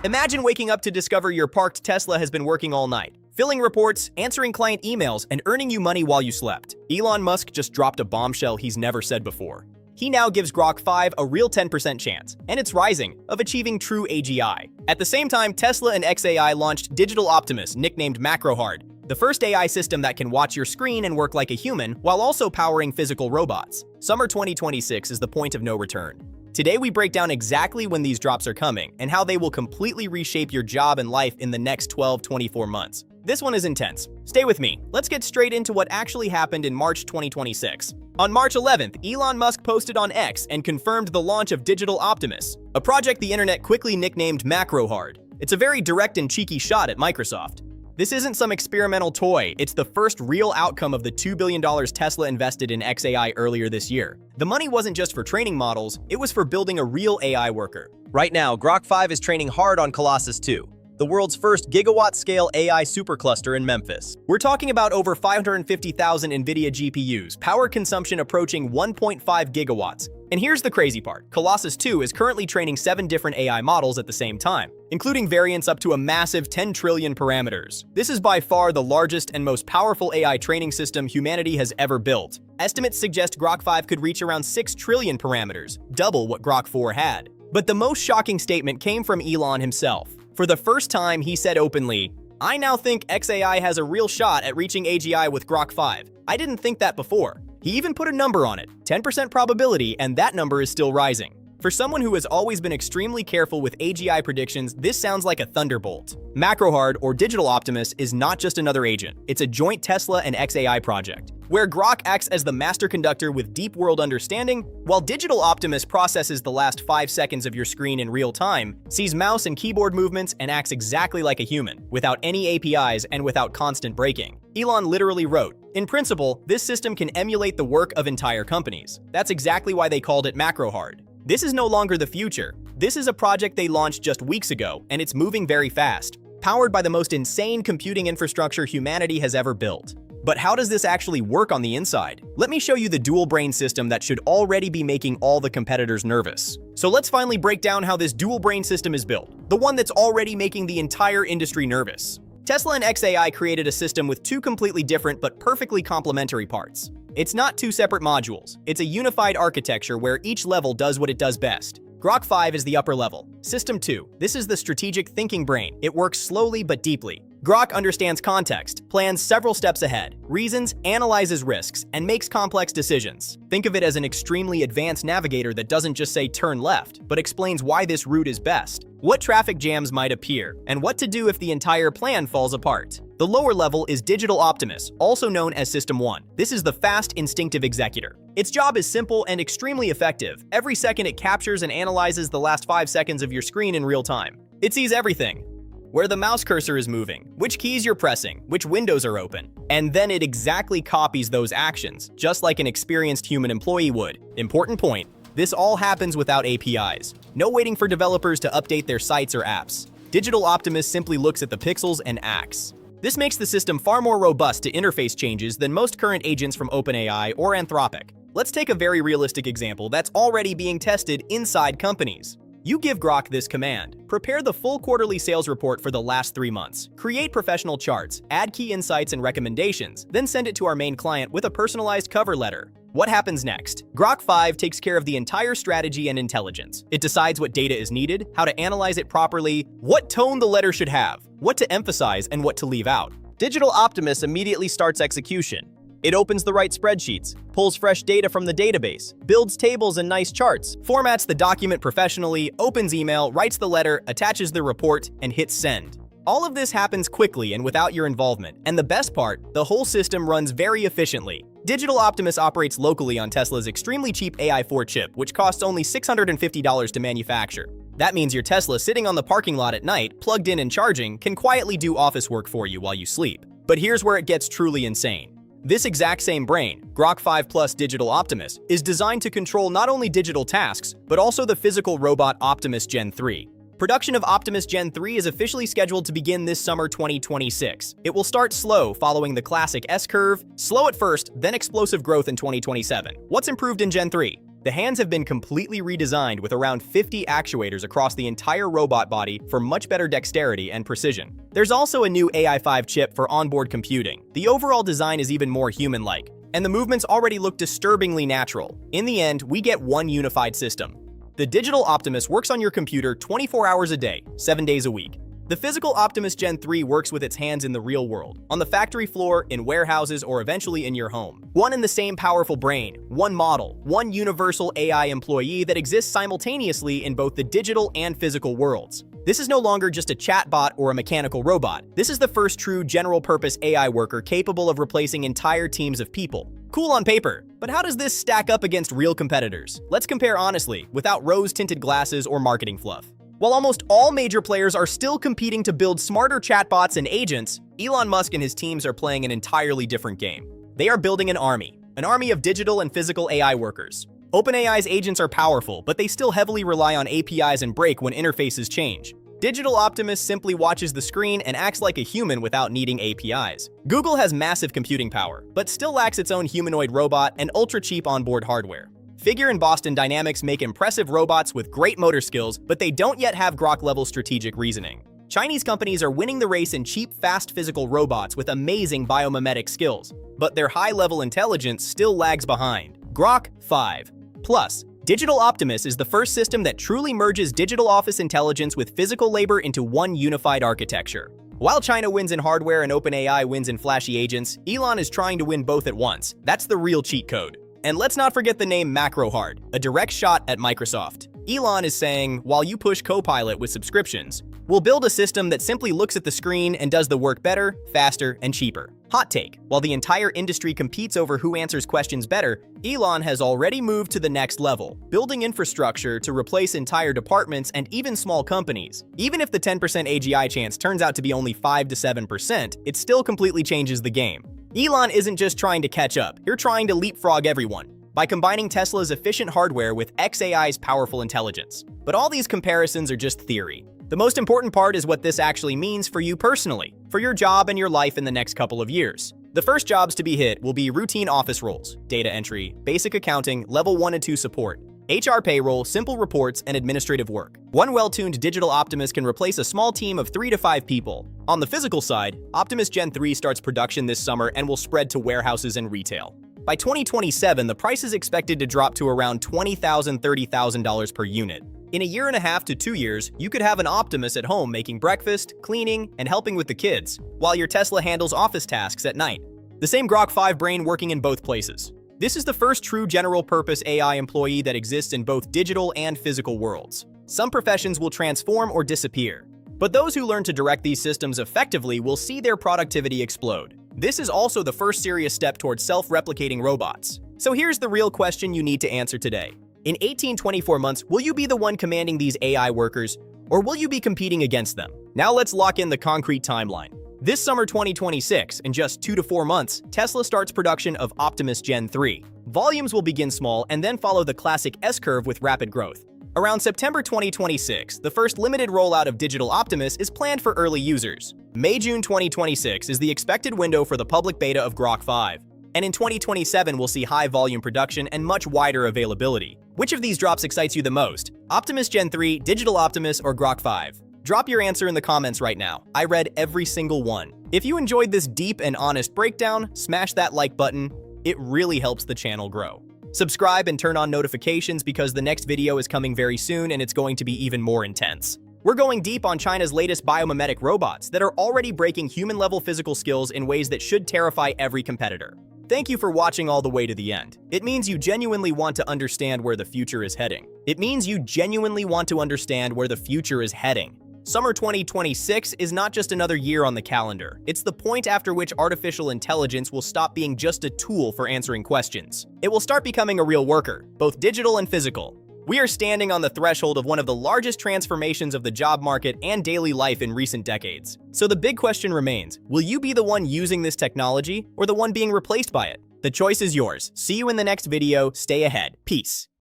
Imagine waking up to discover your parked Tesla has been working all night, filling reports, answering client emails, and earning you money while you slept. Elon Musk just dropped a bombshell he's never said before. He now gives Grok 5 a real 10% chance, and it's rising, of achieving true AGI. At the same time, Tesla and xAI launched Digital Optimus, nicknamed Macrohard, the first AI system that can watch your screen and work like a human while also powering physical robots. Summer 2026 is the point of no return. Today we break down exactly when these drops are coming and how they will completely reshape your job and life in the next 12-24 months. This one is intense. Stay with me. Let's get straight into what actually happened in March 2026. On March 11th, Elon Musk posted on X and confirmed the launch of Digital Optimus, a project the internet quickly nicknamed Macrohard. It's a very direct and cheeky shot at Microsoft. This isn't some experimental toy, it's the first real outcome of the $2 billion Tesla invested in xAI earlier this year. The money wasn't just for training models, it was for building a real AI worker. Right now, Grok 5 is training hard on Colossus 2, the world's first gigawatt-scale AI supercluster in Memphis. We're talking about over 550,000 NVIDIA GPUs, power consumption approaching 1.5 gigawatts. And here's the crazy part. Colossus 2 is currently training 7 different AI models at the same time, including variants up to a massive 10 trillion parameters. This is by far the largest and most powerful AI training system humanity has ever built. Estimates suggest Grok 5 could reach around 6 trillion parameters, double what Grok 4 had. But the most shocking statement came from Elon himself. For the first time, he said openly, "I now think xAI has a real shot at reaching AGI with Grok 5. I didn't think that before." He even put a number on it, 10% probability, and that number is still rising. For someone who has always been extremely careful with AGI predictions, this sounds like a thunderbolt. Macrohard, or Digital Optimus, is not just another agent. It's a joint Tesla and xAI project, where Grok acts as the master conductor with deep world understanding, while Digital Optimus processes the last 5 seconds of your screen in real time, sees mouse and keyboard movements, and acts exactly like a human, without any APIs and without constant braking. Elon literally wrote, "In principle, this system can emulate the work of entire companies." That's exactly why they called it Macrohard. This is no longer the future. This is a project they launched just weeks ago, and it's moving very fast, powered by the most insane computing infrastructure humanity has ever built. But how does this actually work on the inside? Let me show you the dual brain system that should already be making all the competitors nervous. So let's finally break down how this dual brain system is built, the one that's already making the entire industry nervous. Tesla and xAI created a system with 2 completely different but perfectly complementary parts. It's not 2 separate modules, it's a unified architecture where each level does what it does best. Grok 5 is the upper level. System 2. This is the strategic thinking brain. It works slowly but deeply. Grok understands context, plans several steps ahead, reasons, analyzes risks, and makes complex decisions. Think of it as an extremely advanced navigator that doesn't just say turn left, but explains why this route is best, what traffic jams might appear, and what to do if the entire plan falls apart. The lower level is Digital Optimus, also known as System 1. This is the fast, instinctive executor. Its job is simple and extremely effective. Every second it captures and analyzes the last 5 seconds of your screen in real time. It sees everything. Where the mouse cursor is moving, which keys you're pressing, which windows are open, and then it exactly copies those actions, just like an experienced human employee would. Important point, this all happens without APIs. No waiting for developers to update their sites or apps. Digital Optimus simply looks at the pixels and acts. This makes the system far more robust to interface changes than most current agents from OpenAI or Anthropic. Let's take a very realistic example that's already being tested inside companies. You give Grok this command: prepare the full quarterly sales report for the last 3 months, create professional charts, add key insights and recommendations, then send it to our main client with a personalized cover letter. What happens next? Grok 5 takes care of the entire strategy and intelligence. It decides what data is needed, how to analyze it properly, what tone the letter should have, what to emphasize and what to leave out. Digital Optimus immediately starts execution. It opens the right spreadsheets, pulls fresh data from the database, builds tables and nice charts, formats the document professionally, opens email, writes the letter, attaches the report, and hits send. All of this happens quickly and without your involvement. And the best part, the whole system runs very efficiently. Digital Optimus operates locally on Tesla's extremely cheap AI4 chip, which costs only $650 to manufacture. That means your Tesla sitting on the parking lot at night, plugged in and charging, can quietly do office work for you while you sleep. But here's where it gets truly insane. This exact same brain, Grok 5 plus Digital Optimus, is designed to control not only digital tasks, but also the physical robot Optimus Gen 3. Production of Optimus Gen 3 is officially scheduled to begin this summer 2026. It will start slow, following the classic S-curve, slow at first, then explosive growth in 2027. What's improved in Gen 3? The hands have been completely redesigned with around 50 actuators across the entire robot body for much better dexterity and precision. There's also a new AI5 chip for onboard computing. The overall design is even more human-like, and the movements already look disturbingly natural. In the end, we get one unified system. The Digital Optimus works on your computer 24 hours a day, 7 days a week. The physical Optimus Gen 3 works with its hands in the real world, on the factory floor, in warehouses, or eventually in your home. One and the same powerful brain, one model, one universal AI employee that exists simultaneously in both the digital and physical worlds. This is no longer just a chatbot or a mechanical robot. This is the first true general-purpose AI worker capable of replacing entire teams of people. Cool on paper, but how does this stack up against real competitors? Let's compare honestly, without rose-tinted glasses or marketing fluff. While almost all major players are still competing to build smarter chatbots and agents, Elon Musk and his teams are playing an entirely different game. They are building an army of digital and physical AI workers. OpenAI's agents are powerful, but they still heavily rely on APIs and break when interfaces change. Digital Optimus simply watches the screen and acts like a human without needing APIs. Google has massive computing power, but still lacks its own humanoid robot and ultra-cheap onboard hardware. Figure and Boston Dynamics make impressive robots with great motor skills, but they don't yet have Grok-level strategic reasoning. Chinese companies are winning the race in cheap, fast physical robots with amazing biomimetic skills, but their high-level intelligence still lags behind. Grok 5. Plus, Digital Optimus is the first system that truly merges digital office intelligence with physical labor into one unified architecture. While China wins in hardware and OpenAI wins in flashy agents, Elon is trying to win both at once. That's the real cheat code. And let's not forget the name Macrohard, a direct shot at Microsoft. Elon is saying, while you push Copilot with subscriptions, we'll build a system that simply looks at the screen and does the work better, faster, and cheaper. Hot take, while the entire industry competes over who answers questions better, Elon has already moved to the next level, building infrastructure to replace entire departments and even small companies. Even if the 10% AGI chance turns out to be only 5 to 7%, it still completely changes the game. Elon isn't just trying to catch up, you're trying to leapfrog everyone by combining Tesla's efficient hardware with xAI's powerful intelligence. But all these comparisons are just theory. The most important part is what this actually means for you personally, for your job and your life in the next couple of years. The first jobs to be hit will be routine office roles, data entry, basic accounting, level 1 and 2 support, HR payroll, simple reports, and administrative work. One well-tuned Digital Optimus can replace a small team of 3 to 5 people. On the physical side, Optimus Gen 3 starts production this summer and will spread to warehouses and retail. By 2027, the price is expected to drop to around $20,000 to $30,000 per unit. In a year and a half to 2 years, you could have an Optimus at home making breakfast, cleaning, and helping with the kids, while your Tesla handles office tasks at night. The same Grok 5 brain working in both places. This is the first true general-purpose AI employee that exists in both digital and physical worlds. Some professions will transform or disappear, but those who learn to direct these systems effectively will see their productivity explode. This is also the first serious step towards self-replicating robots. So here's the real question you need to answer today. In 18-24 months, will you be the one commanding these AI workers, or will you be competing against them? Now let's lock in the concrete timeline. This summer 2026, in just 2 to 4 months, Tesla starts production of Optimus Gen 3. Volumes will begin small and then follow the classic S-curve with rapid growth. Around September 2026, the first limited rollout of Digital Optimus is planned for early users. May-June 2026 is the expected window for the public beta of Grok 5. And in 2027, we'll see high-volume production and much wider availability. Which of these drops excites you the most? Optimus Gen 3, Digital Optimus, or Grok 5? Drop your answer in the comments right now. I read every single one. If you enjoyed this deep and honest breakdown, smash that like button. It really helps the channel grow. Subscribe and turn on notifications because the next video is coming very soon and it's going to be even more intense. We're going deep on China's latest biomimetic robots that are already breaking human-level physical skills in ways that should terrify every competitor. Thank you for watching all the way to the end. It means you genuinely want to understand where the future is heading. Summer 2026 is not just another year on the calendar. It's the point after which artificial intelligence will stop being just a tool for answering questions. It will start becoming a real worker, both digital and physical. We are standing on the threshold of one of the largest transformations of the job market and daily life in recent decades. So the big question remains, will you be the one using this technology or the one being replaced by it? The choice is yours. See you in the next video. Stay ahead. Peace.